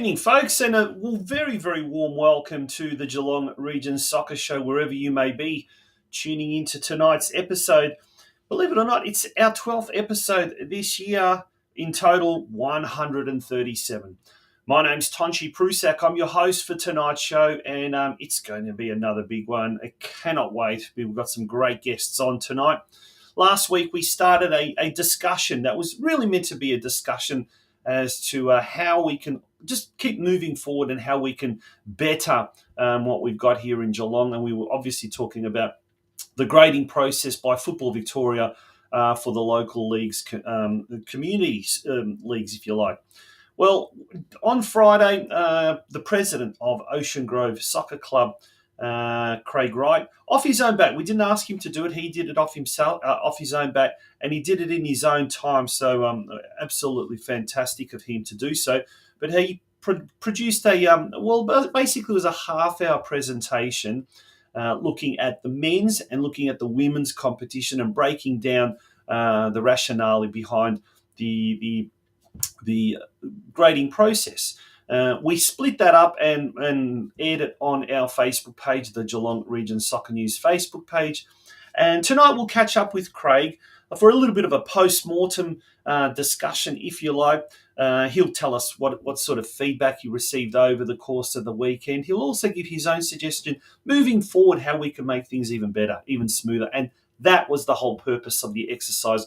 evening, folks, and a very, very warm welcome to the Geelong Region Soccer Show, wherever you may be tuning into tonight's episode. Believe it or not, it's our 12th episode this year, in total 137. My name's Tonchi Prusak. I'm your host for tonight's show, and it's going to be another big one. I cannot wait. We've got some great guests on tonight. Last week, we started a discussion that was really meant to be a discussion as to how we can just keep moving forward and how we can better what we've got here in Geelong. And we were obviously talking about the grading process by Football Victoria for the local leagues, the communities leagues, if you like. Well, on Friday, the president of Ocean Grove Soccer Club, Craig Wright, off his own bat. We didn't ask him to do it. He did it off himself, off his own bat, and he did it in his own time. So absolutely fantastic of him to do so. But he produced basically it was a half-hour presentation looking at the men's and looking at the women's competition and breaking down the rationale behind the grading process. We split that up and aired it on our Facebook page, the Geelong Region Soccer News Facebook page. And tonight we'll catch up with Craig for a little bit of a post-mortem discussion, if you like. He'll tell us what sort of feedback he received over the course of the weekend. He'll also give his own suggestion moving forward, how we can make things even better, even smoother. And that was the whole purpose of the exercise.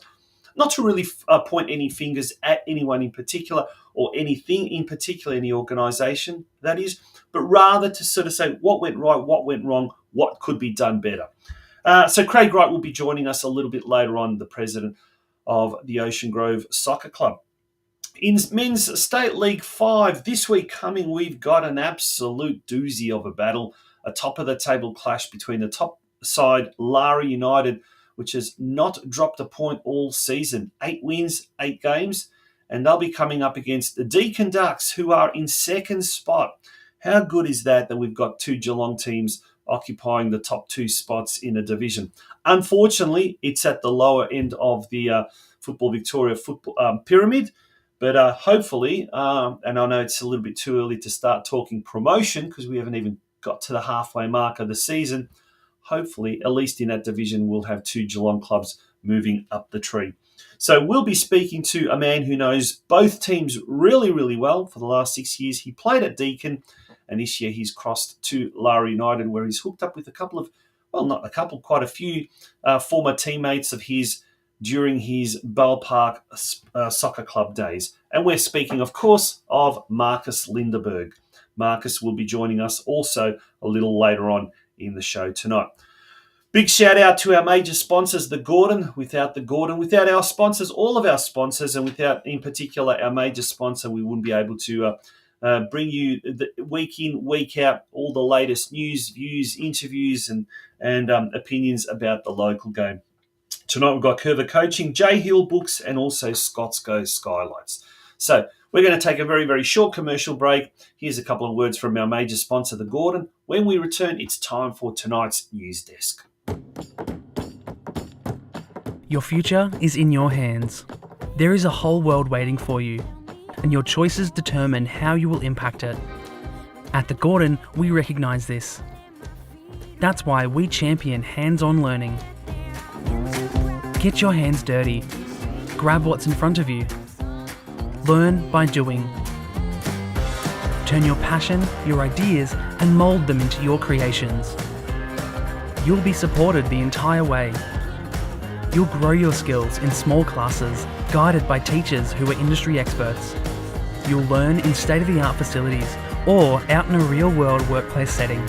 Not to really point any fingers at anyone in particular or anything in particular, any organisation, that is, but rather to sort of say what went right, what went wrong, what could be done better. So Craig Wright will be joining us a little bit later on, the president of the Ocean Grove Soccer Club. In Men's State League 5, this week coming, we've got an absolute doozy of a battle, a top-of-the-table clash between the top side, Lara United, which has not dropped a point all season. 8 wins, 8 games, and they'll be coming up against the Deakin Ducks, who are in second spot. How good is that we've got 2 Geelong teams occupying the top 2 spots in a division? Unfortunately, it's at the lower end of the Football Victoria football pyramid, but hopefully, and I know it's a little bit too early to start talking promotion because we haven't even got to the halfway mark of the season. Hopefully, at least in that division, we'll have 2 Geelong clubs moving up the tree. So we'll be speaking to a man who knows both teams really, really well. For the last 6 years, he played at Deakin, and this year he's crossed to Lara United, where he's hooked up with quite a few former teammates of his during his Ballpark Soccer Club days. And we're speaking, of course, of Marcus Lindeberg. Marcus will be joining us also a little later on in the show tonight. Big shout out to our major sponsors, the Gordon. Without our sponsors, all of our sponsors, and without in particular our major sponsor, we wouldn't be able to bring you week in, week out, all the latest news, views, interviews, and opinions about the local game. Tonight we've got Curva Coaching, J Hill Books, and also Scott's Go Skylights. So we're going to take a very, very short commercial break. Here's a couple of words from our major sponsor, the Gordon. When we return, it's time for tonight's news desk. Your future is in your hands. There is a whole world waiting for you, and your choices determine how you will impact it. At the Gordon, we recognise this. That's why we champion hands-on learning. Get your hands dirty. Grab what's in front of you. Learn by doing. Turn your passion, your ideas, and mould them into your creations. You'll be supported the entire way. You'll grow your skills in small classes, guided by teachers who are industry experts. You'll learn in state-of-the-art facilities or out in a real-world workplace setting.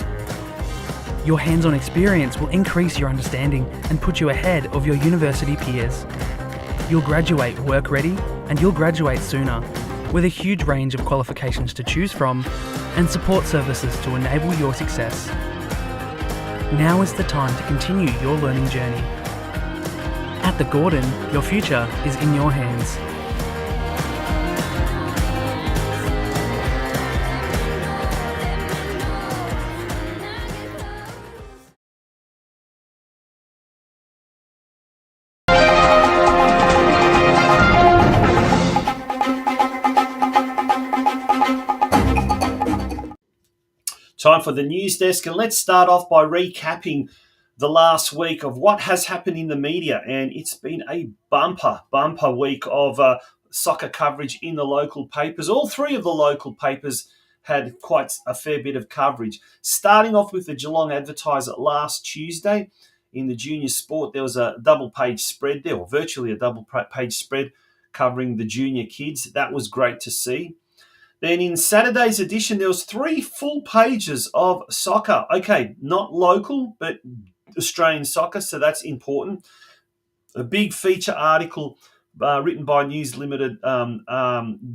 Your hands-on experience will increase your understanding and put you ahead of your university peers. You'll graduate work-ready, and you'll graduate sooner, with a huge range of qualifications to choose from and support services to enable your success. Now is the time to continue your learning journey. At the Gordon, your future is in your hands. Time for the news desk, and let's start off by recapping the last week of what has happened in the media. And it's been a bumper week of soccer coverage in the local papers. All three of the local papers had quite a fair bit of coverage. Starting off with the Geelong Advertiser last Tuesday in the junior sport, there was a double-page spread there, or virtually a double-page spread covering the junior kids. That was great to see. Then in Saturday's edition, there was 3 full pages of soccer. Okay, not local, but Australian soccer, so that's important. A big feature article written by News Limited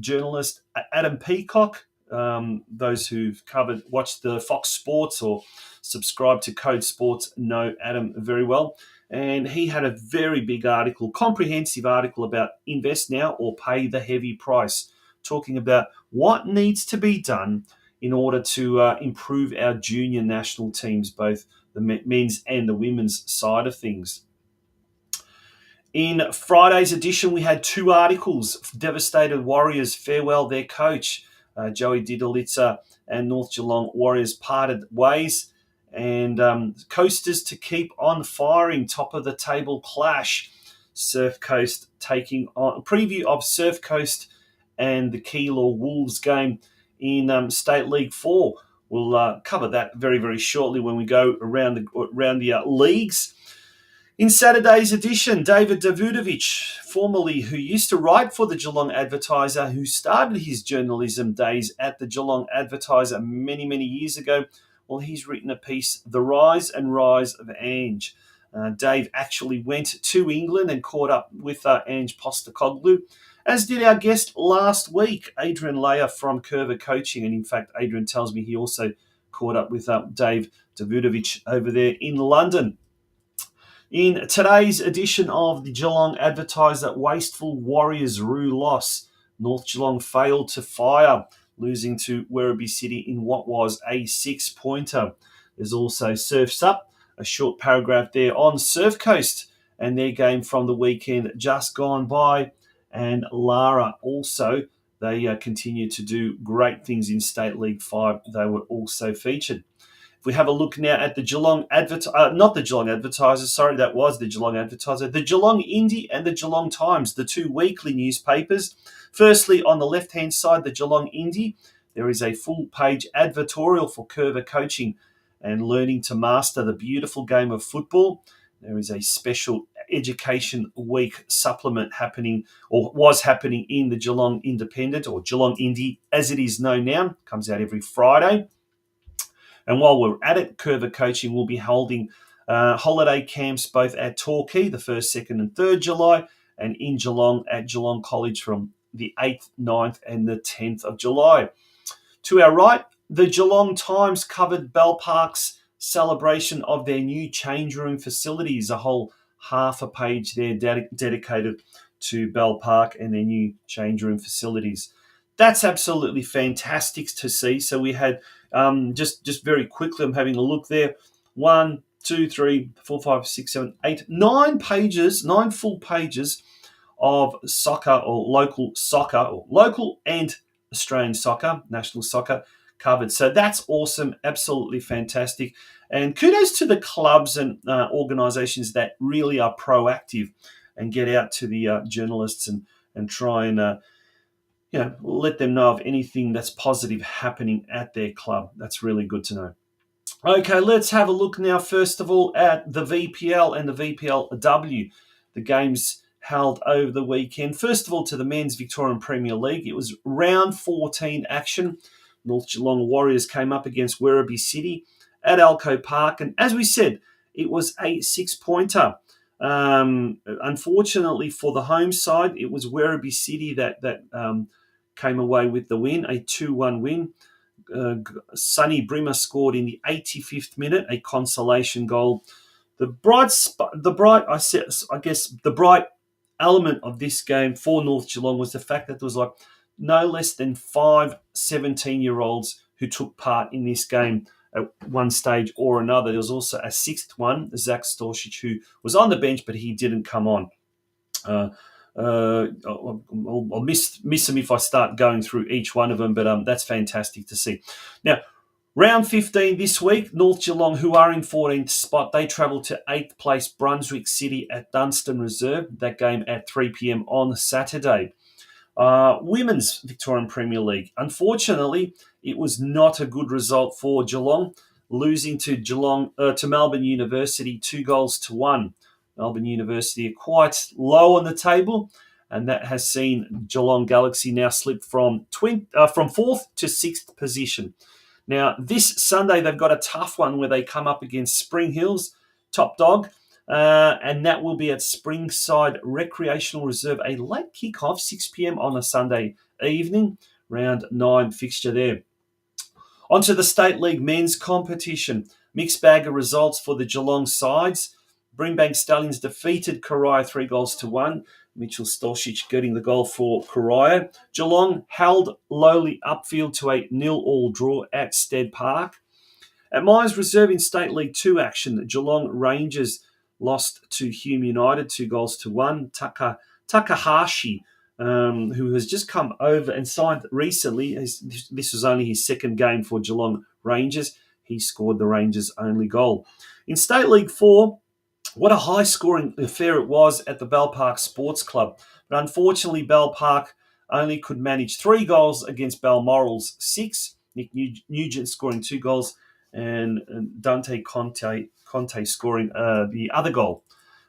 journalist Adam Peacock. Those who've watched the Fox Sports or subscribed to Code Sports know Adam very well. And he had a very big article, comprehensive article about invest now or pay the heavy price, talking about what needs to be done in order to improve our junior national teams, both the men's and the women's side of things. In Friday's edition, we had 2 articles. Devastated Warriors farewell their coach. Joey Didalitza and North Geelong Warriors parted ways. And Coasters to keep on firing, top of the table clash. Surf Coast taking on, preview of Surf Coast and the Keilor Wolves game in State League 4. We'll cover that very, very shortly when we go around the leagues. In Saturday's edition, David Davudovic, formerly who used to write for the Geelong Advertiser, who started his journalism days at the Geelong Advertiser many, many years ago, well, he's written a piece, The Rise and Rise of Ange. Dave actually went to England and caught up with Ange Postecoglou, as did our guest last week, Adrian Leyer from Curva Coaching. And in fact, Adrian tells me he also caught up with Dave Davudovic over there in London. In today's edition of the Geelong Advertiser, wasteful Warriors rue loss. North Geelong failed to fire, losing to Werribee City in what was a 6-pointer. There's also Surfs Up, a short paragraph there on Surf Coast and their game from the weekend just gone by. And Lara also, they continue to do great things in State League 5. They were also featured. If we have a look now at the Geelong not the Geelong Advertiser, sorry, that was the Geelong Advertiser, the Geelong Indie and the Geelong Times, the 2 weekly newspapers. Firstly, on the left-hand side, the Geelong Indie, there is a full-page advertorial for Curva Coaching and learning to master the beautiful game of football. There is a special Education Week supplement happening, or was happening, in the Geelong Independent, or Geelong Indie, as it is known now. Comes out every Friday. And while we're at it, Curva Coaching will be holding holiday camps both at Torquay, the 1st, 2nd and 3rd July, and in Geelong at Geelong College from the 8th, 9th and the 10th of July. To our right, the Geelong Times covered Bell Park's celebration of their new change room facilities, a whole half a page there dedicated to Bell Park and their new change room facilities. That's absolutely fantastic to see. So we had, just very quickly, I'm having a look there, 1, 2, 3, 4, 5, 6, 7, 8, 9 pages, 9 full pages of soccer, or local and Australian soccer, national soccer covered. So that's awesome, absolutely fantastic. And kudos to the clubs and organisations that really are proactive and get out to the journalists and try and let them know of anything that's positive happening at their club. That's really good to know. Okay, let's have a look now, first of all, at the VPL and the VPLW, the games held over the weekend. First of all, to the Men's Victorian Premier League, it was round 14 action. North Geelong Warriors came up against Werribee City at Alco Park, and as we said, it was a 6-pointer. Unfortunately for the home side, it was Werribee City that came away with the win, a 2-1 win. Sonny Brimmer scored in the 85th minute, a consolation goal. The bright element of this game for North Geelong was the fact that there was like no less than 5 17-year-olds who took part in this game at one stage or another. There was also a 6th one, Zach Storchich, who was on the bench, but he didn't come on. I'll miss them if I start going through each one of them, but that's fantastic to see. Now, Round 15 this week, North Geelong, who are in 14th spot, they travel to 8th place Brunswick City at Dunstan Reserve. That game at 3 p.m. on Saturday. Women's Victorian Premier League. Unfortunately, it was not a good result for Geelong, losing to Melbourne University 2-1. Melbourne University are quite low on the table, and that has seen Geelong Galaxy now slip from 4th to 6th position. Now, this Sunday, they've got a tough one where they come up against Spring Hills, top dog, and that will be at Springside Recreational Reserve, a late kickoff, 6 p.m. on a Sunday evening, round 9 fixture there. Onto the State League men's competition. Mixed bag of results for the Geelong sides. Brimbank Stallions defeated Corio 3-1. Mitchell Stolcic getting the goal for Corio. Geelong held lowly upfield to a 0-0 draw at Stead Park. At Myers Reserve in State League 2 action, Geelong Rangers lost to Hume United 2-1. Takahashi, who has just come over and signed recently, this was only his second game for Geelong Rangers. He scored the Rangers' only goal. In State League 4, what a high-scoring affair it was at the Bell Park Sports Club. But unfortunately, Bell Park only could manage 3 goals against Balmoral's 6. Nick Nugent scoring 2 goals and Dante Conte scoring the other goal.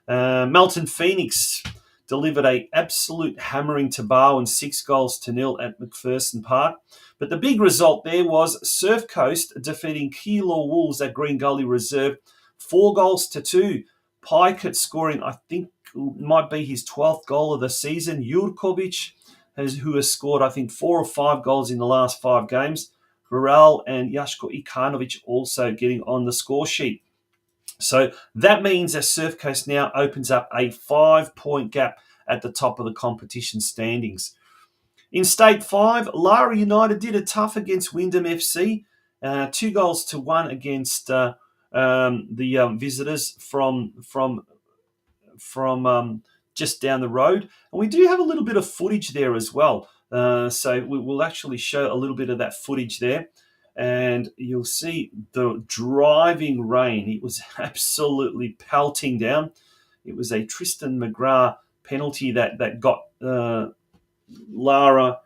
Melton Phoenix delivered an absolute hammering to Barwon 6-0 at McPherson Park. But the big result there was Surf Coast defeating Keilor Wolves at Green Gully Reserve 4-2. Pikett scoring, I think, might be his 12th goal of the season. Jurkovic, who has scored, I think, 4 or 5 goals in the last 5 games. Viral and Yashko Ikanovic also getting on the score sheet. So that means that Surf Coast now opens up a 5-point gap at the top of the competition standings. In State 5, Lara United did a tough against Wyndham FC. 2-1 against the visitors from just down the road. And we do have a little bit of footage there as well. So we'll actually show a little bit of that footage there. And you'll see the driving rain. It was absolutely pelting down. It was a Tristan McGrath penalty that got Lara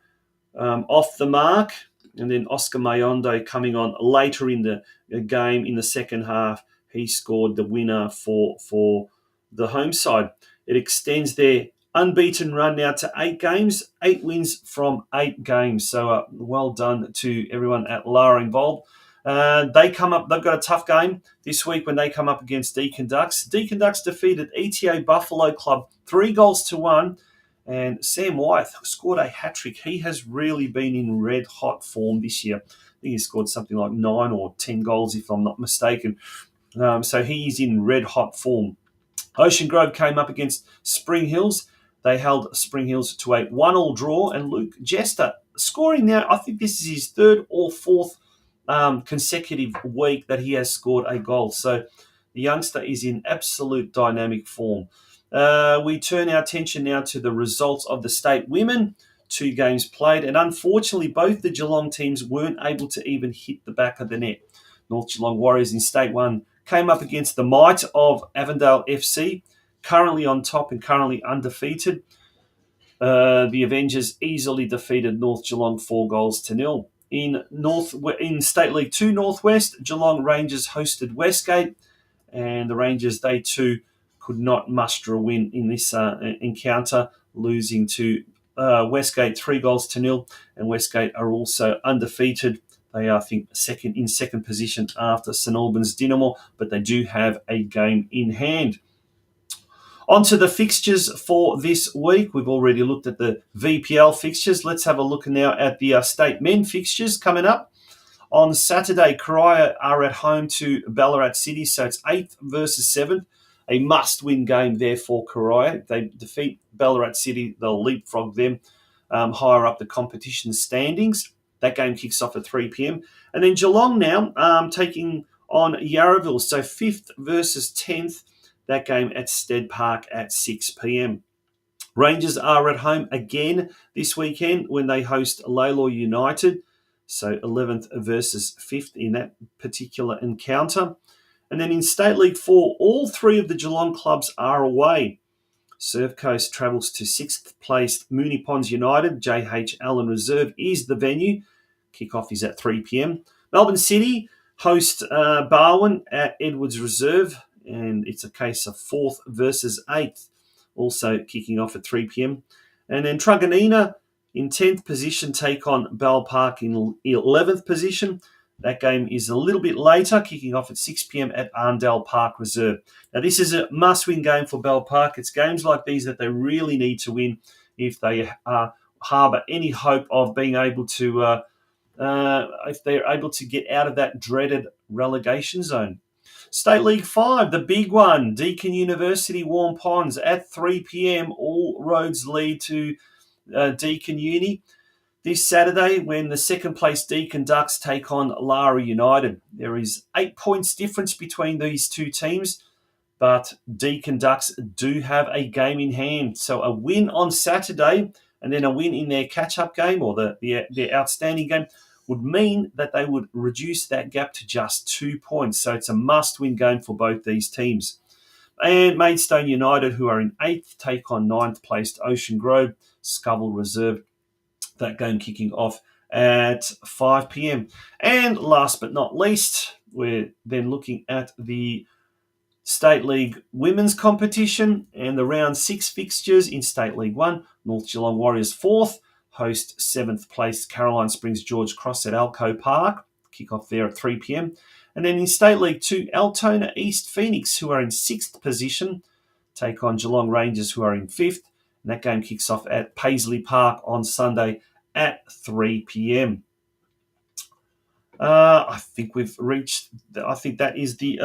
off the mark. And then Oscar Mayondo coming on later in the game in the second half. He scored the winner for the home side. It extends their unbeaten run now to 8 games, 8 wins from 8 games. So well done to everyone at Lara involved. They've got a tough game this week when they come up against Deakin Ducks. Deakin Ducks defeated ETA Buffalo Club 3-1. And Sam Wyeth scored a hat-trick. He has really been in red-hot form this year. I think he scored something like 9 or 10 goals, if I'm not mistaken. So he's in red-hot form. Ocean Grove came up against Spring Hills. They held Spring Hills to a 1-1 draw. And Luke Jester scoring now, I think this is his 3rd or 4th consecutive week that he has scored a goal. So the youngster is in absolute dynamic form. We turn our attention now to the results of the state women. 2 games played, and unfortunately, both the Geelong teams weren't able to even hit the back of the net. North Geelong Warriors in State 1 came up against the might of Avondale FC, currently on top and currently undefeated. The Avengers easily defeated North Geelong 4-0. In State League 2 Northwest, Geelong Rangers hosted Westgate, and the Rangers, they too could not muster a win in this encounter, losing to Westgate 3-0, and Westgate are also undefeated. They are, I think, in second position after St Albans Dynamo, but they do have a game in hand. On to the fixtures for this week. We've already looked at the VPL fixtures. Let's have a look now at the state men fixtures coming up. On Saturday, Corio are at home to Ballarat City, so it's 8th versus 7th. A must-win game there for Corio. If they defeat Ballarat City, they'll leapfrog them higher up the competition standings. That game kicks off at 3 p.m. And then Geelong now taking on Yarraville, so 5th versus 10th. That game at Stead Park at 6 p.m. Rangers are at home again this weekend when they host Lalor United. So 11th versus 5th in that particular encounter. And then in State League 4, all three of the Geelong clubs are away. Surf Coast travels to 6th placed Moonee Ponds United. J.H. Allen Reserve is the venue. Kickoff is at 3 p.m. Melbourne City host Barwon at Edwards Reserve, and it's a case of 4th versus 8th, also kicking off at 3 p.m. And then Truganina in 10th position take on Bell Park in 11th position. That game is a little bit later, kicking off at 6 p.m. at Arndale Park Reserve. Now, this is a must-win game for Bell Park. It's games like these that they really need to win if they harbour any hope of being able to, if they're able to get out of that dreaded relegation zone. State League 5, the big one, Deakin University, Warm Ponds at 3 p.m. All roads lead to Deakin Uni. This Saturday, when the second place Deakin Ducks take on Lara United. There is 8 points difference between these two teams, but Deakin Ducks do have a game in hand. So a win on Saturday and then a win in their catch-up game or their outstanding game would mean that they would reduce that gap to just 2 points. So it's a must-win game for both these teams. And Maidstone United, who are in 8th, take on 9th placed Ocean Grove, Scoville Reserve. That game kicking off at 5 p.m. And last but not least, we're then looking at the State League women's competition and the round 6 fixtures in State League 1. North Geelong Warriors 4th, host 7th place Caroline Springs George Cross at Alco Park. Kick off there at 3 p.m. And then in State League 2, Altona East Phoenix, who are in 6th position, take on Geelong Rangers, who are in 5th. And that game kicks off at Paisley Park on Sunday at 3 p.m. I think we've reached. I think that is the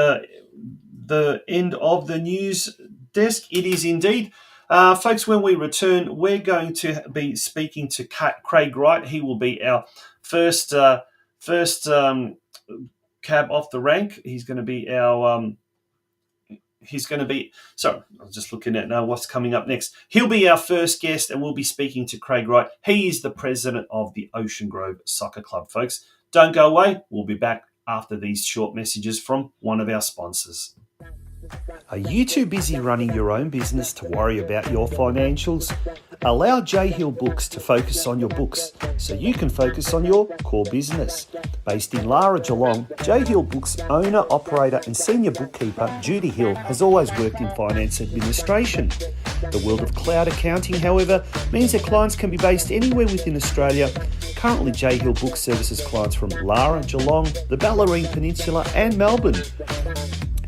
end of the news desk. It is indeed, folks. When we return, we're going to be speaking to Craig Wright. He will be our first cab off the rank. He's going to be our. Sorry, I was just looking at now what's coming up next. He'll be our first guest and we'll be speaking to Craig Wright. He is the president of the Ocean Grove Soccer Club, folks. Don't go away. We'll be back after these short messages from one of our sponsors. Are you too busy running your own business to worry about your financials? Allow J Hill Books to focus on your books so you can focus on your core business. Based in Lara, Geelong, J Hill Books owner, operator and senior bookkeeper Judy Hill has always worked in finance administration. The world of cloud accounting, however, means that clients can be based anywhere within Australia. Currently, J Hill Books services clients from Lara, Geelong, the Bellarine Peninsula and Melbourne.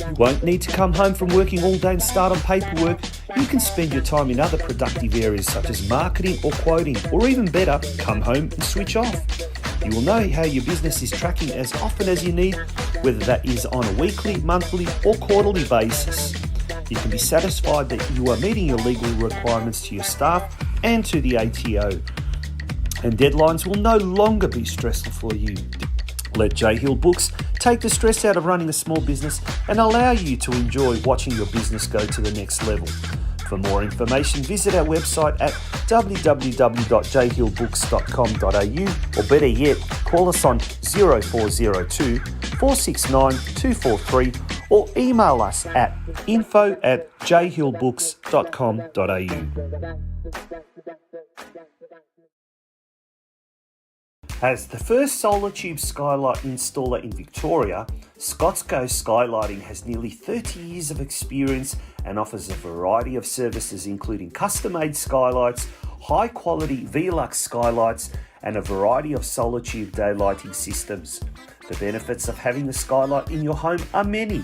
You won't need to come home from working all day and start on paperwork. You can spend your time in other productive areas such as marketing or quoting, or even better, come home and switch off. You will know how your business is tracking as often as you need, whether that is on a weekly, monthly or quarterly basis. You can be satisfied that you are meeting your legal requirements to your staff and to the ATO. And deadlines will no longer be stressful for you. Let J Hill Books take the stress out of running a small business and allow you to enjoy watching your business go to the next level. For more information, visit our website at www.jhillbooks.com.au or better yet, call us on 0402 469 243 or email us at info@jhillbooks.com.au. As the first solar tube skylight installer in Victoria, Scotsco Skylighting has nearly 30 years of experience and offers a variety of services including custom-made skylights, high-quality Velux skylights and a variety of solar tube daylighting systems. The benefits of having the skylight in your home are many.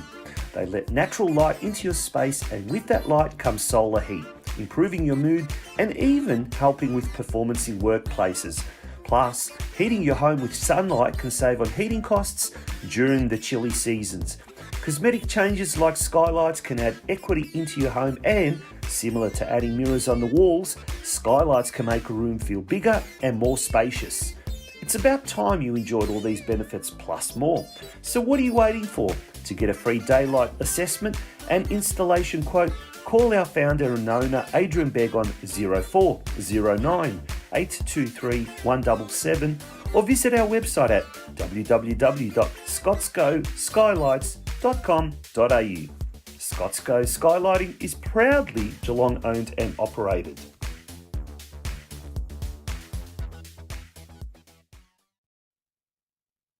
They let natural light into your space, and with that light comes solar heat, improving your mood and even helping with performance in workplaces. Plus, heating your home with sunlight can save on heating costs during the chilly seasons. Cosmetic changes like skylights can add equity into your home, and, similar to adding mirrors on the walls, skylights can make a room feel bigger and more spacious. It's about time you enjoyed all these benefits plus more. So what are you waiting for? To get a free daylight assessment and installation quote, call our founder and owner Adrian Begg on 0409 823 177 or visit our website at www.scotsgoskylights.com.au. Scotsgo Skylighting is proudly Geelong owned and operated.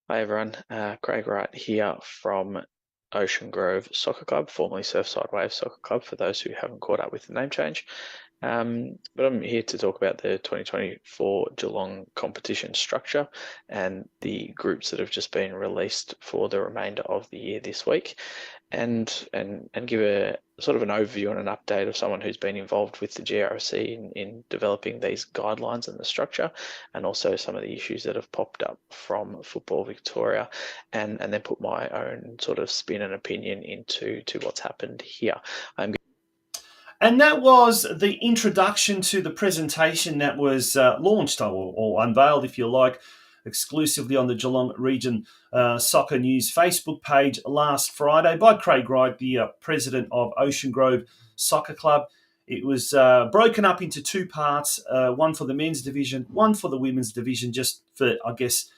Hi everyone, Craig Wright here from Ocean Grove Soccer Club, formerly Surfside Wave Soccer Club, for those who haven't caught up with the name change. But I'm here to talk about the 2024 Geelong competition structure and the groups that have just been released for the remainder of the year this week, and give a sort of an overview and an update of someone who's been involved with the GRC in developing these guidelines and the structure, and also some of the issues that have popped up from Football Victoria, and then put my own sort of spin and opinion into what's happened here. And that was the introduction to the presentation that was launched or unveiled, if you like, exclusively on the Geelong Region Soccer News Facebook page last Friday by Craig Wright, the president of Ocean Grove Soccer Club. It was broken up into two parts, one for the men's division, one for the women's division, just for, I guess,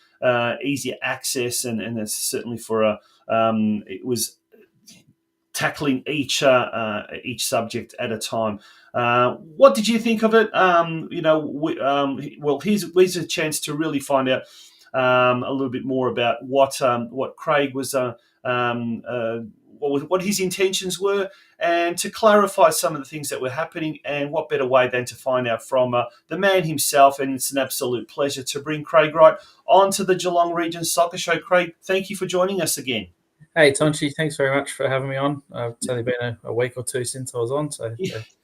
easier access, and it's certainly for it was tackling each subject at a time. What did you think of it? Here's a chance to really find out a little bit more about what Craig was, what his intentions were, and to clarify some of the things that were happening. And what better way than to find out from the man himself? And it's an absolute pleasure to bring Craig Wright onto the Geelong Region Soccer Show. Craig, thank you for joining us again. Hey, Tonchi, thanks very much for having me on. It's only been a week or two since I was on, so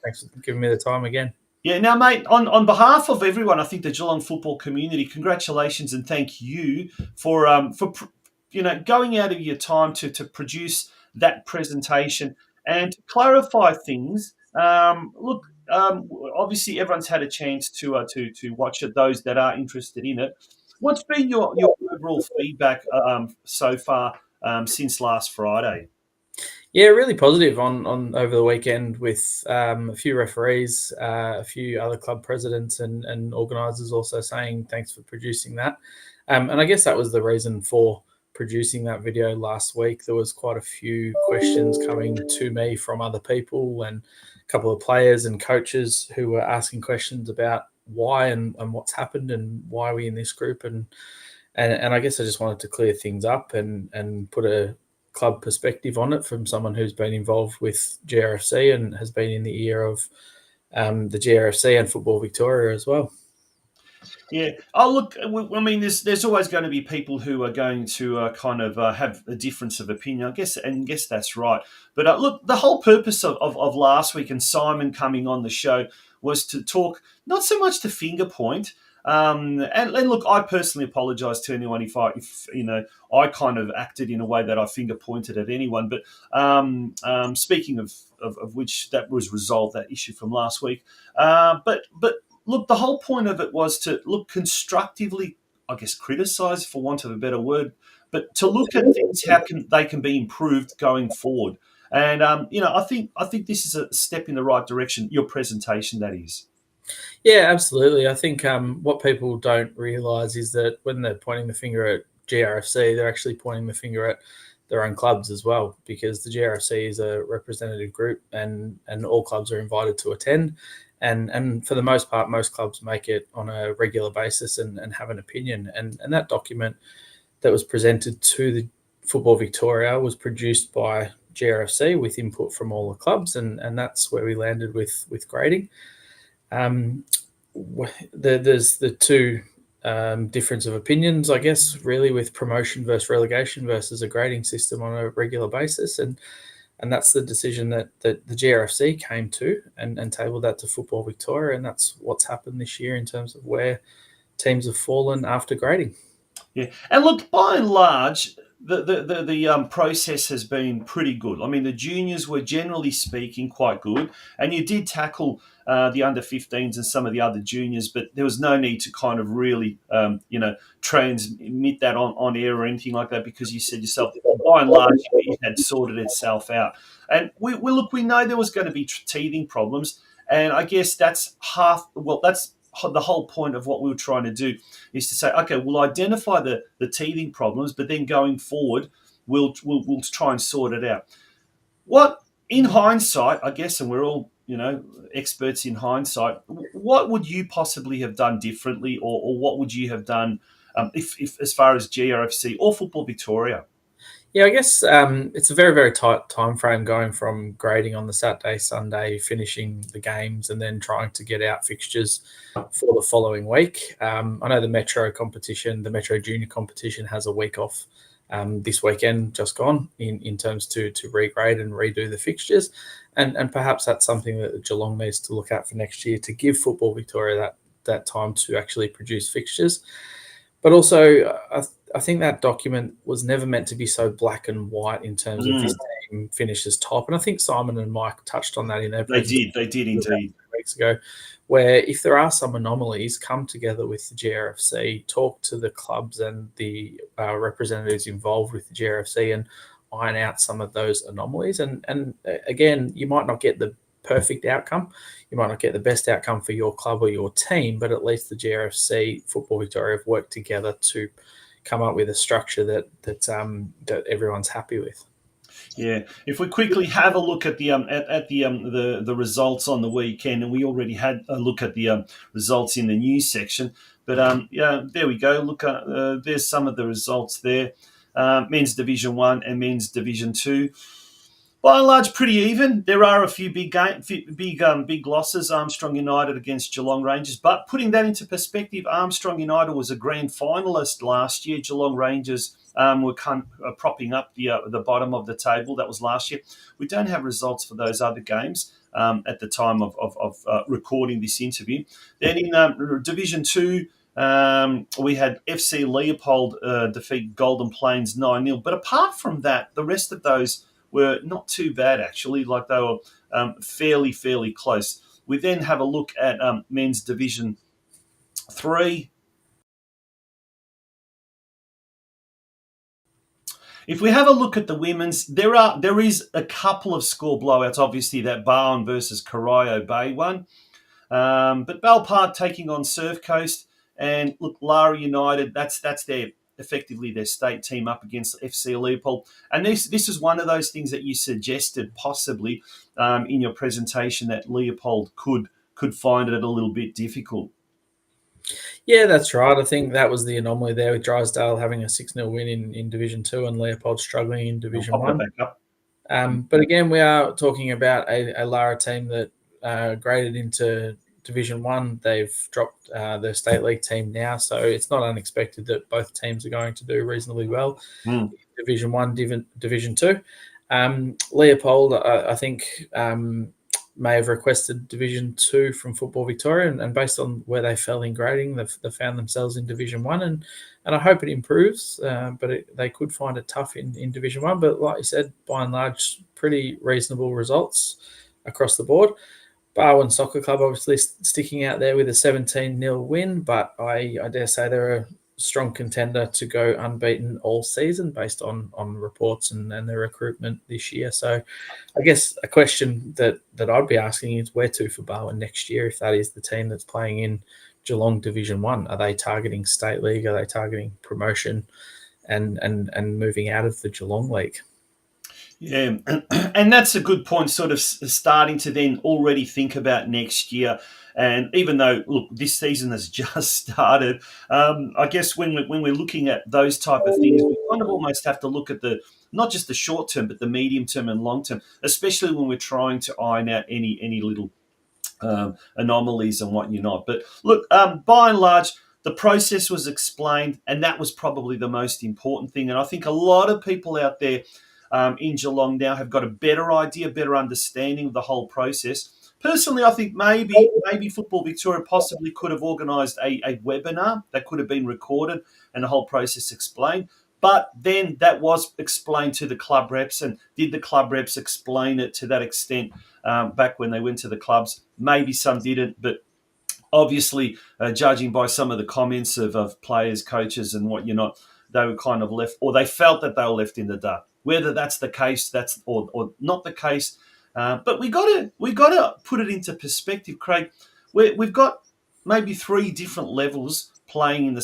thanks for giving me the time again. Yeah, now, mate, on behalf of everyone, I think the Geelong football community, congratulations and thank you for going out of your time to produce that presentation and to clarify things. Obviously, everyone's had a chance to watch it. Those that are interested in it, what's been your overall feedback so far since last Friday? Yeah, really positive on over the weekend with a few referees, a few other club presidents and organisers also saying thanks for producing that. And I guess that was the reason for producing that video last week. There was quite a few questions coming to me from other people and a couple of players and coaches who were asking questions about why and what's happened and why are we in this group. And I guess I just wanted to clear things up and put a club perspective on it from someone who's been involved with GRFC and has been in the ear of the GRFC and Football Victoria as well. Yeah. Oh, look, I mean, there's always going to be people who are going to have a difference of opinion, I guess, and guess that's right. But look, the whole purpose of last week and Simon coming on the show was to talk, not so much to finger point. And look, I personally apologise to anyone if I kind of acted in a way that I finger pointed at anyone. But speaking of which, that was resolved, that issue from last week. But look, the whole point of it was to look constructively, I guess, criticise, for want of a better word, but to look at things how they can be improved going forward. And I think this is a step in the right direction. Your presentation, that is. Yeah, absolutely. I think what people don't realise is that when they're pointing the finger at GRFC, they're actually pointing the finger at their own clubs as well, because the GRFC is a representative group and all clubs are invited to attend. And for the most part, most clubs make it on a regular basis and have an opinion. And that document that was presented to the Football Victoria was produced by GRFC with input from all the clubs, and that's where we landed with grading. There's the two difference of opinions, I guess, really, with promotion versus relegation versus a grading system on a regular basis. And that's the decision that the GRFC came to and tabled that to Football Victoria. And that's what's happened this year in terms of where teams have fallen after grading. Yeah. And look, by and large, the process has been pretty good. I mean, the juniors were, generally speaking, quite good. And you did tackle the under-15s and some of the other juniors, but there was no need to kind of really, transmit that on air or anything like that, because you said yourself, by and large, it had sorted itself out. And we know there was going to be teething problems. And I guess that's the whole point of what we were trying to do is to say, okay, we'll identify the teething problems, but then going forward, we'll try and sort it out. What, in hindsight, I guess, and we're all experts in hindsight, what would you possibly have done differently, or what would you have done if as far as GRFC or Football Victoria? Yeah, I guess it's a very, very tight time frame going from grading on the Saturday, Sunday, finishing the games, and then trying to get out fixtures for the following week. I know the Metro competition, the Metro Junior competition, has a week off this weekend just gone in terms to regrade and redo the fixtures. And perhaps that's something that Geelong needs to look at for next year, to give Football Victoria that time to actually produce fixtures. But also, I think that document was never meant to be so black and white in terms of this team finishes top. And I think Simon and Mike touched on that in their presentation. They did indeed. 2 weeks ago, where if there are some anomalies, come together with the GRFC, talk to the clubs and the representatives involved with the GRFC and iron out some of those anomalies. And again, you might not get the perfect outcome. You might not get the best outcome for your club or your team, but at least the GRFC, Football Victoria have worked together to come up with a structure that everyone's happy with. Yeah, if we quickly have a look at the results on the weekend, and we already had a look at the results in the news section, but there we go. Look, there's some of the results there. Men's Division 1 and Men's Division 2. By and large, pretty even. There are a few big losses. Armstrong United against Geelong Rangers. But putting that into perspective, Armstrong United was a grand finalist last year. Geelong Rangers were propping up the bottom of the table. That was last year. We don't have results for those other games at the time of recording this interview. Then in Division 2, we had FC Leopold defeat Golden Plains 9-0. But apart from that, the rest of those were not too bad, actually. Like, they were fairly close. We then have a look at Men's Division 3. If we have a look at the women's, there is a couple of score blowouts. Obviously, that Barwon versus Corio Bay one. But Belpart taking on Surf Coast. And look, Lara United, that's effectively their state team up against FC Leopold. And this is one of those things that you suggested possibly in your presentation, that Leopold could find it a little bit difficult. Yeah, that's right. I think that was the anomaly there, with Drysdale having a 6-0 win in Division 2 and Leopold struggling in Division 1. But again, we are talking about a Lara team that graded into Division 1. They've dropped their State League team now, so it's not unexpected that both teams are going to do reasonably well in Division 1, Division 2. Leopold, I think, may have requested Division 2 from Football Victoria, and based on where they fell in grading, they've found themselves in Division 1, and I hope it improves, but they could find it tough in Division 1. But like you said, by and large, pretty reasonable results across the board. Barwon Soccer Club obviously sticking out there with a 17-0 win, but I dare say they're a strong contender to go unbeaten all season based on reports and their recruitment this year. So I guess a question that I'd be asking is, where to for Barwon next year, if that is the team that's playing in Geelong Division 1? Are they targeting State League? Are they targeting promotion and moving out of the Geelong League? Yeah, and that's a good point, sort of starting to then already think about next year. And even though, look, this season has just started, I guess when we're looking at those type of things, we kind of almost have to look at not just the short term, but the medium term and long term, especially when we're trying to iron out any little anomalies and whatnot. But look, by and large, the process was explained, and that was probably the most important thing. And I think a lot of people out there in Geelong now have got a better idea, better understanding of the whole process. Personally, I think maybe Football Victoria possibly could have organised a webinar that could have been recorded and the whole process explained. But then that was explained to the club reps, and did the club reps explain it to that extent back when they went to the clubs? Maybe some didn't, but obviously, judging by some of the comments of players, coaches, and whatnot, they were kind of left, or they felt that they were left in the dark. Whether that's the case, or not the case, but we got to put it into perspective, Craig. We've got maybe 3 different levels playing in the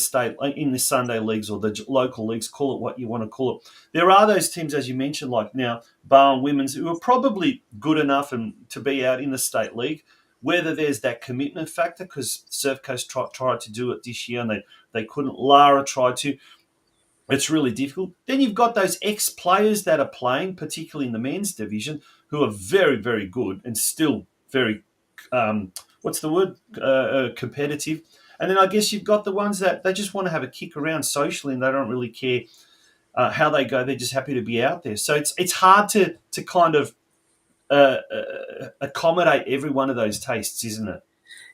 Sunday leagues or the local leagues, call it what you want to call it. There are those teams, as you mentioned, like now Barwon Women's, who are probably good enough and to be out in the state league. Whether there's that commitment factor, because Surf Coast tried to do it this year and they couldn't. Lara tried to. It's really difficult. Then you've got those ex-players that are playing, particularly in the men's division, who are very, very good and still very, what's the word, competitive. And then I guess you've got the ones that they just want to have a kick around socially and they don't really care how they go. They're just happy to be out there. So it's hard to kind of accommodate every one of those tastes, isn't it?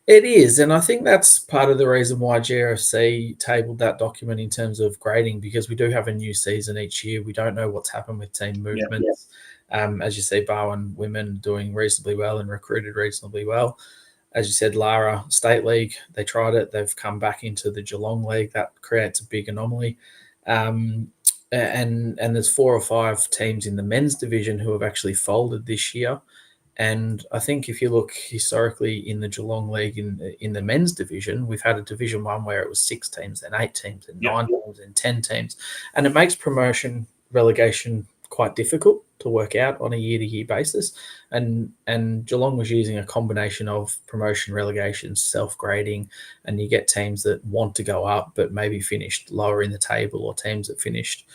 It is, and I think that's part of the reason why GRFC tabled that document in terms of grading, because we do have a new season each year. We don't know what's happened with team movements. As you see, Barwon women doing reasonably well and recruited reasonably well. As you said, Lara State League, they tried it. They've come back into the Geelong League. That creates a big anomaly. And there's 4 or 5 teams in the men's division who have actually folded this year. And I think if you look historically in the Geelong League in the men's division, we've had a Division 1 where it was 6 teams, then 8 teams, and 9 teams, and 10 teams. And it makes promotion relegation quite difficult to work out on a year-to-year basis. And Geelong was using a combination of promotion, relegation, self-grading, and you get teams that want to go up but maybe finished lower in the table, or teams that finished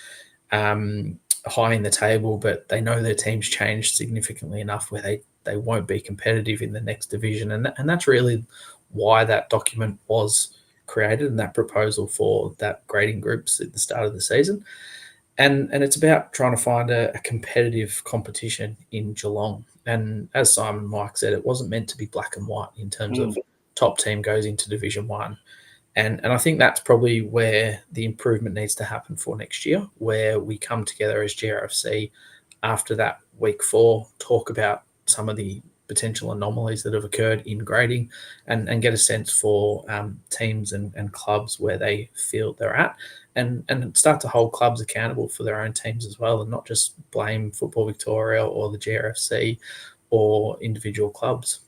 high in the table, but they know their team's changed significantly enough where they won't be competitive in the next division. And that's really why that document was created, and that proposal for that grading groups at the start of the season. And it's about trying to find a competitive competition in Geelong. And as Simon Mike said, it wasn't meant to be black and white in terms of top team goes into Division 1. And I think that's probably where the improvement needs to happen for next year, where we come together as GRFC after that week 4, talk about some of the potential anomalies that have occurred in grading and get a sense for teams and clubs where they feel they're at, and start to hold clubs accountable for their own teams as well, and not just blame Football Victoria or the GRFC or individual clubs.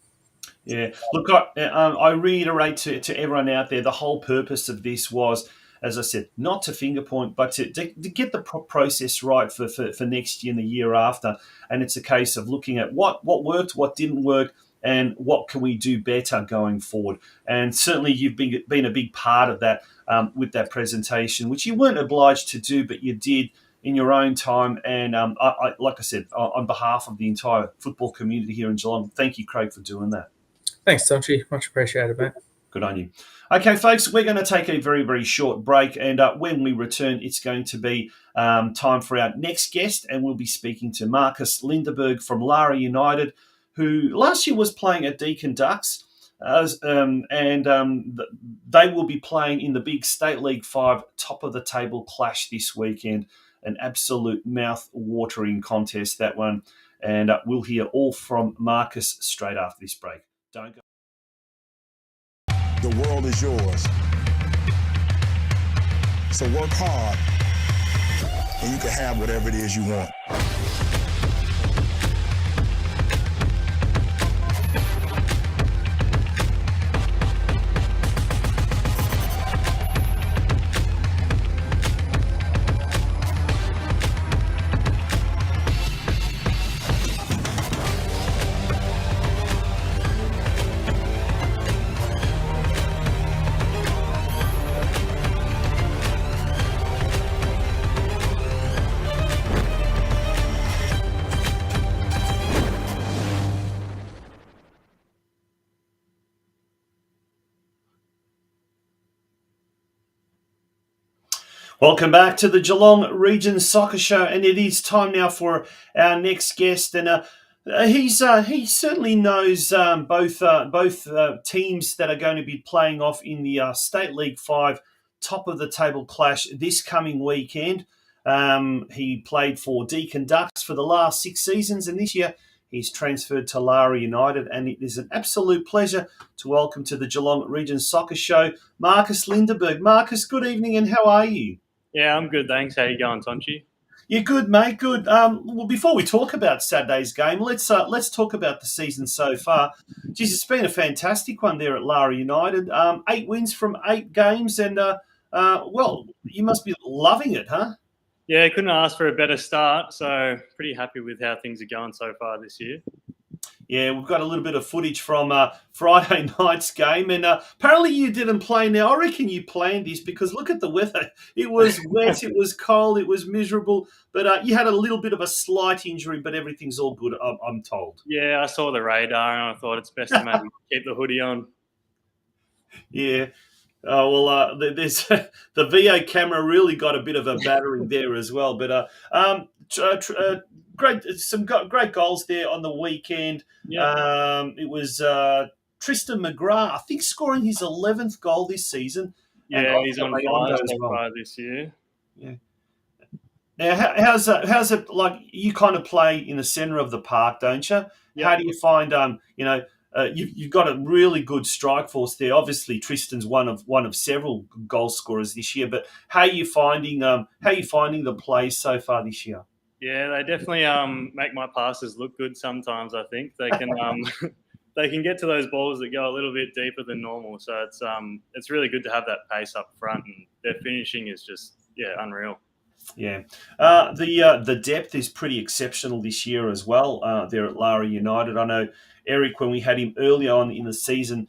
Yeah, look, I reiterate to everyone out there, the whole purpose of this was, as I said, not to finger point, but to get the process right for next year and the year after. And it's a case of looking at what worked, what didn't work, and what can we do better going forward. And certainly you've been a big part of that with that presentation, which you weren't obliged to do, but you did in your own time. And I like I said, on behalf of the entire football community here in Geelong, thank you, Craig, for doing that. Thanks, Tonchi. Much appreciated, mate. Good on you. Okay, folks, we're going to take a very, very short break. And when we return, it's going to be time for our next guest. And we'll be speaking to Marcus Lindeberg from Lara United, who last year was playing at Deakin Ducks. They will be playing in the big State League 5 top-of-the-table clash this weekend. An absolute mouth-watering contest, that one. And we'll hear all from Marcus straight after this break. Don't go. The world is yours. So work hard, and you can have whatever it is you want. Welcome back to the Geelong Region Soccer Show, and it is time now for our next guest. And he certainly knows both teams that are going to be playing off in the State League 5 top of the table clash this coming weekend. He played for Deakin Ducks for the last 6 seasons, and this year he's transferred to Lara United, and it is an absolute pleasure to welcome to the Geelong Region Soccer Show Marcus Lindeberg. Marcus, good evening, and how are you? Yeah, I'm good, thanks. How you going, Tonchi? Yeah, good, mate. Good. Well, before we talk about Saturday's game, let's talk about the season so far. Geez, it's been a fantastic one there at Lara United. 8 wins from 8 games, and well, you must be loving it, huh? Yeah, couldn't ask for a better start. So pretty happy with how things are going so far this year. Yeah, we've got a little bit of footage from Friday night's game, and apparently you didn't play. Now, I reckon you planned this because look at the weather. It was wet, it was cold, it was miserable, but you had a little bit of a slight injury, but everything's all good, I'm told. Yeah, I saw the radar and I thought it's best to maybe keep the hoodie on. Yeah. Oh, well, there's the VA camera really got a bit of a battering there as well. But great goals there on the weekend. Yeah. It was Tristan McGrath, I think, scoring his 11th goal this season. Yeah, he's on fire so well. far this year. Yeah. Now, how's it like? You kind of play in the centre of the park, don't you? Yeah. How do you find you've got a really good strike force there. Obviously, Tristan's one of several goal scorers this year. But how are you finding the play so far this year? Yeah, they definitely make my passes look good. Sometimes I think they can they can get to those balls that go a little bit deeper than normal. So it's really good to have that pace up front, and their finishing is just unreal. Yeah, the depth is pretty exceptional this year as well. There at Lara United, I know Eric, when we had him early on in the season,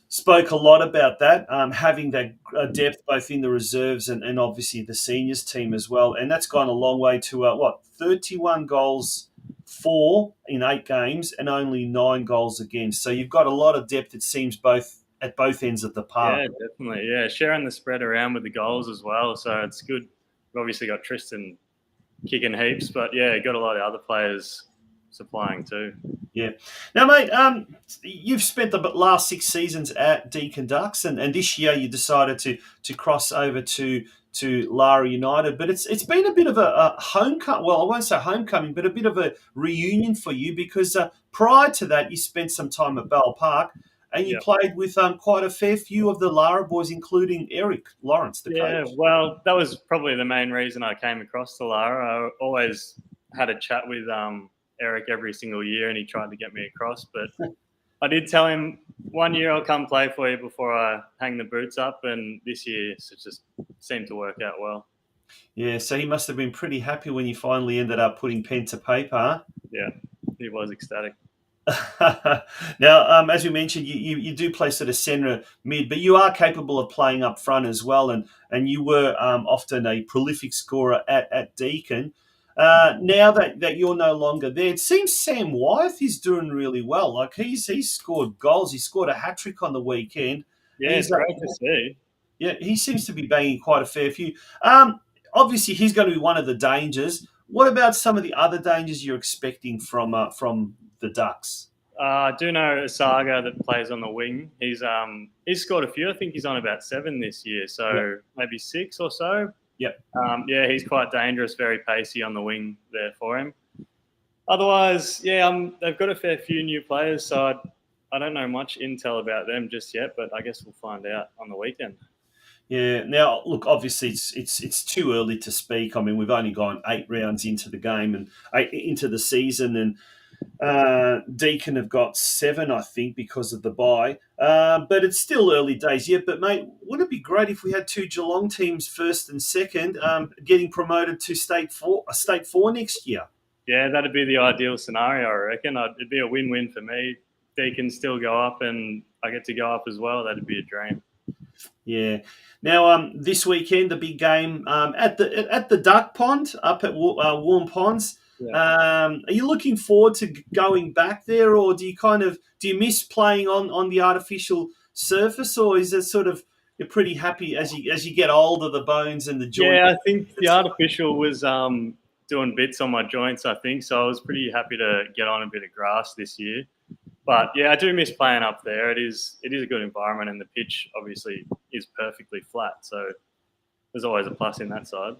spoke a lot about that, having that depth both in the reserves and obviously the seniors team as well. And that's gone a long way to 31 goals for in 8 games and only 9 goals against. So you've got a lot of depth, it seems, at both ends of the park. Yeah, definitely. Yeah, sharing the spread around with the goals as well. So it's good. We've obviously got Tristan kicking heaps, but got a lot of other players supplying too. Yeah. Now, mate, you've spent the last 6 seasons at Deakin Ducks, and this year you decided to cross over to Lara United. But it's been a bit of a homecoming. Well, I won't say homecoming, but a bit of a reunion for you because prior to that, you spent some time at Bell Park. And you played with quite a fair few of the Lara boys, including Eric Lawrence, the coach. Yeah, well, that was probably the main reason I came across to Lara. I always had a chat with Eric every single year, and he tried to get me across. But I did tell him 1 year I'll come play for you before I hang the boots up, and this year it just seemed to work out well. Yeah, so he must have been pretty happy when you finally ended up putting pen to paper, huh? Yeah, he was ecstatic. Now, as we mentioned, you do play sort of centre mid, but you are capable of playing up front as well, and you were often a prolific scorer at Deakin. Now that you're no longer there, it seems Sam Wyeth is doing really well. Like he's scored goals. He scored a hat-trick on the weekend. Yeah, it's great to see. Yeah, he seems to be banging quite a fair few. Obviously, he's going to be one of the dangers. What about some of the other dangers you're expecting from the Ducks? I do know Saga that plays on the wing. He's scored a few. I think he's on about 7 this year, so maybe 6 or so. Yep. He's quite dangerous, very pacey on the wing there for him. Otherwise, they've got a fair few new players, so I don't know much intel about them just yet, but I guess we'll find out on the weekend. Yeah. Now, look, obviously it's too early to speak. I mean, we've only gone 8 rounds into the game and into the season, and Deakin have got 7, I think, because of the bye. But it's still early days yet. But mate, wouldn't it be great if we had 2 Geelong teams, first and second, getting promoted to State 4 next year? Yeah, that'd be the ideal scenario, I reckon. It'd be a win-win for me. Deakin still go up, and I get to go up as well. That'd be a dream. Yeah. Now, this weekend, the big game at the Duck Pond up at Warm Ponds. Yeah. Are you looking forward to going back there, or do you miss playing on the artificial surface, or is it sort of you're pretty happy as you get older, the bones and the joints? Yeah, I think the artificial was doing bits on my joints, I think, so I was pretty happy to get on a bit of grass this year. But yeah, I do miss playing up there. It is a good environment, and the pitch obviously is perfectly flat, so there's always a plus in that side.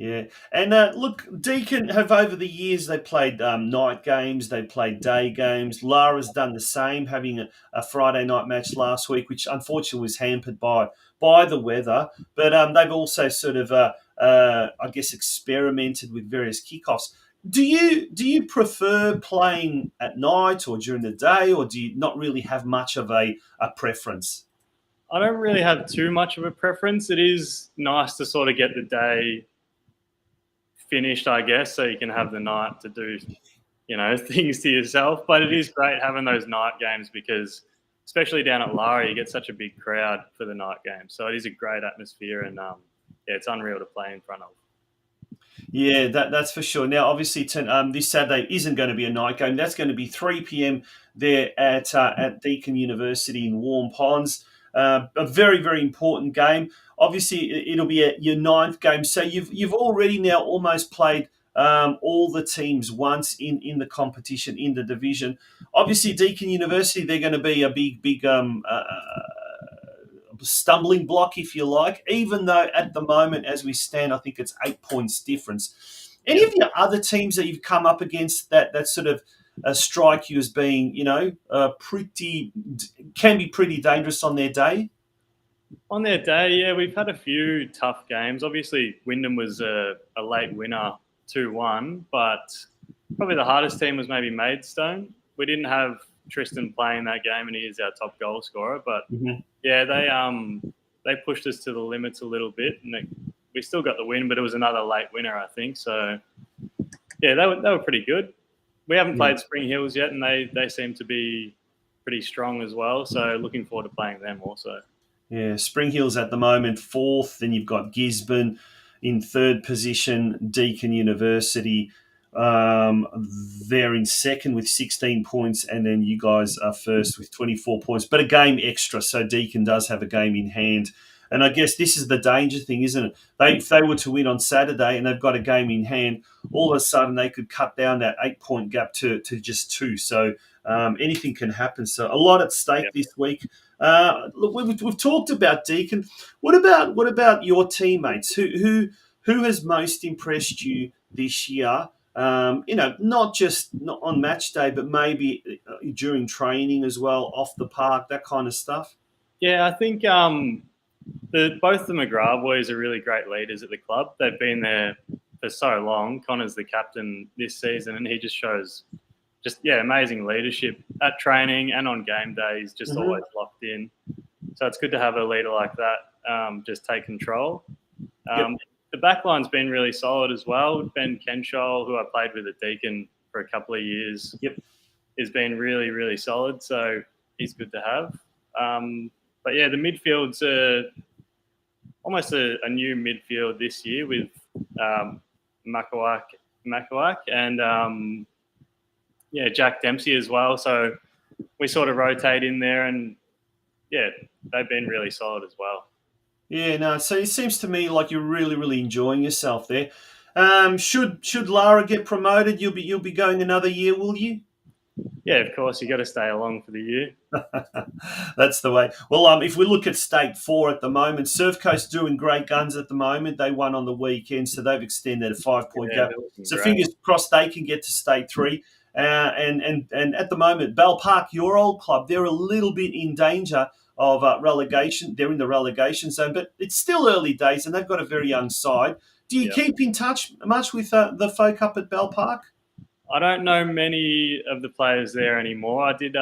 Yeah, and look, Deakin have over the years they played night games, they played day games. Lara's done the same, having a Friday night match last week, which unfortunately was hampered by the weather. But they've also sort of, I guess, experimented with various kickoffs. Do you prefer playing at night or during the day, or do you not really have much of a preference? I don't really have too much of a preference. It is nice to sort of get the day finished, I guess, so you can have the night to do, things to yourself. But it is great having those night games because, especially down at Lara, you get such a big crowd for the night games. So it is a great atmosphere, and yeah, it's unreal to play in front of. Yeah, that's for sure. Now, obviously, this Saturday isn't going to be a night game. That's going to be 3 p.m. there at Deakin University in Warm Ponds. A very, very important game. Obviously, it'll be your ninth game. So you've already now almost played all the teams once in the competition, in the division. Obviously, Deakin University, they're going to be a big stumbling block, if you like, even though at the moment, as we stand, I think it's 8 points difference. Any of your other teams that you've come up against that sort of strike you as being, can be pretty dangerous on their day? On their day, yeah, we've had a few tough games. Obviously, Wyndham was a late winner, 2-1, but probably the hardest team was maybe Maidstone. We didn't have Tristan playing that game, and he is our top goal scorer. But yeah, they pushed us to the limits a little bit, and we still got the win, but it was another late winner, I think. So yeah, they were pretty good. We haven't played Spring Hills yet, and they seem to be pretty strong as well. So looking forward to playing them also. Yeah, Spring Hill's at the moment fourth. Then you've got Gisborne in third position. Deakin University, they're in second with 16 points, and then you guys are first with 24 points, but a game extra. So Deakin does have a game in hand. And I guess this is the danger thing, isn't it? If they were to win on Saturday and they've got a game in hand, all of a sudden they could cut down that 8 point gap to just two. So anything can happen. So a lot at stake this week. Look, we've talked about Deakin. What about your teammates? Who has most impressed you this year? Not just not on match day, but maybe during training as well, off the park, that kind of stuff. Yeah, I think both the McGrath boys are really great leaders at the club. They've been there for so long. Connor's the captain this season, and he just shows amazing leadership at training and on game days, just always locked in. So it's good to have a leader like that just take control. The back line's been really solid as well. Ben Kenshall, who I played with at Deakin for a couple of years, has been really, really solid. So he's good to have. But yeah, the midfield's almost a new midfield this year with Makawak and Jack Dempsey as well. So we sort of rotate in there, and yeah, they've been really solid as well. Yeah, no. So it seems to me like you're really, really enjoying yourself there. Should Lara get promoted, you'll be going another year, will you? Yeah, of course. You got to stay along for the year. That's the way. Well, if we look at State 4 at the moment, Surf Coast doing great guns at the moment. They won on the weekend, so they've extended a 5 point gap. So great. Fingers crossed they can get to State 3. And at the moment, Bell Park, your old club, they're a little bit in danger of relegation. They're in the relegation zone, but it's still early days, and they've got a very young side. Do you keep in touch much with the folk up at Bell Park? I don't know many of the players there anymore. I did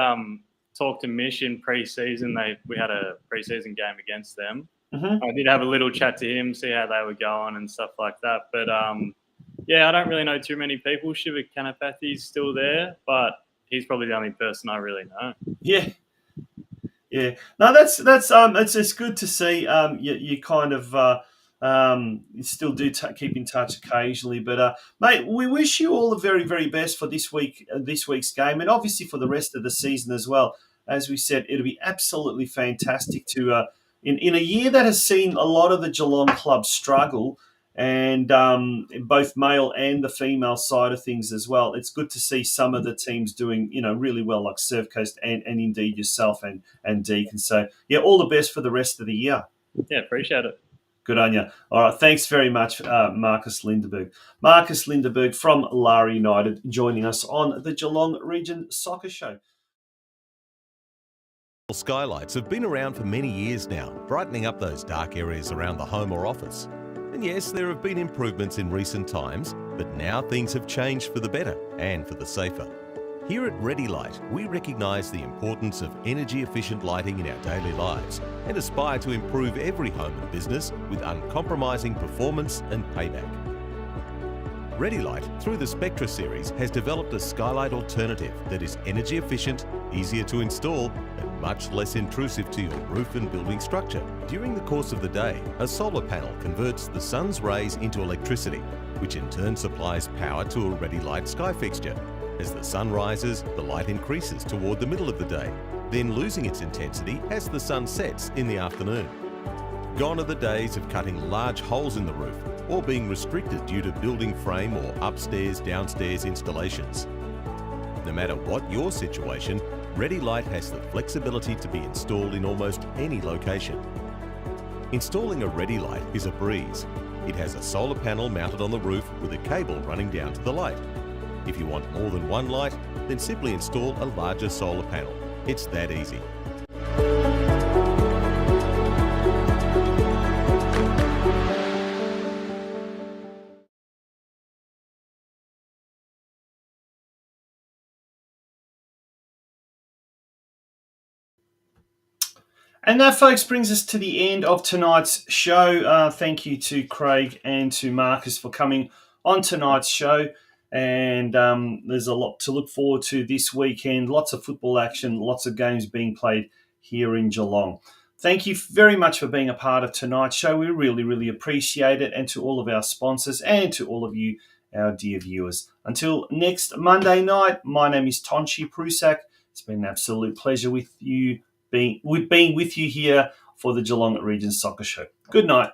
talk to Mish in pre-season. We had a pre-season game against them. I did have a little chat to him, see how they were going and stuff like that. But I don't really know too many people. Shiva Kanapathy's still there, but he's probably the only person I really know. Yeah. No, that's it's good to see. You kind of you still do keep in touch occasionally, but mate, we wish you all the very, very best for this week's game, and obviously for the rest of the season as well. As we said, it'll be absolutely fantastic to in a year that has seen a lot of the Geelong clubs struggle, and both male and the female side of things as well. It's good to see some of the teams doing really well, like Surf Coast and indeed yourself and Deakin. So yeah, all the best for the rest of the year. Yeah, appreciate it. Good on you. All right, thanks very much, Marcus Lindeberg. Marcus Lindeberg from Lara United joining us on the Geelong Region Soccer Show. Skylights have been around for many years now, brightening up those dark areas around the home or office. And yes, there have been improvements in recent times, but now things have changed for the better and for the safer. Here at Ready Light, we recognise the importance of energy-efficient lighting in our daily lives and aspire to improve every home and business with uncompromising performance and payback. Ready Light, through the Spectra series, has developed a skylight alternative that is energy efficient, easier to install, and much less intrusive to your roof and building structure. During the course of the day, a solar panel converts the sun's rays into electricity, which in turn supplies power to a Ready Light sky fixture. As the sun rises, the light increases toward the middle of the day, then losing its intensity as the sun sets in the afternoon. Gone are the days of cutting large holes in the roof or being restricted due to building frame or upstairs, downstairs installations. No matter what your situation, Ready Light has the flexibility to be installed in almost any location. Installing a Ready Light is a breeze. It has a solar panel mounted on the roof with a cable running down to the light. If you want more than one light, then simply install a larger solar panel. It's that easy. And that, folks, brings us to the end of tonight's show. Thank you to Craig and to Marcus for coming on tonight's show. And there's a lot to look forward to this weekend. Lots of football action, lots of games being played here in Geelong. Thank you very much for being a part of tonight's show. We really, really appreciate it. And to all of our sponsors and to all of you, our dear viewers. Until next Monday night, my name is Tonchi Prusak. It's been an absolute pleasure with you. Being with you here for the Geelong Region Soccer Show. Good night.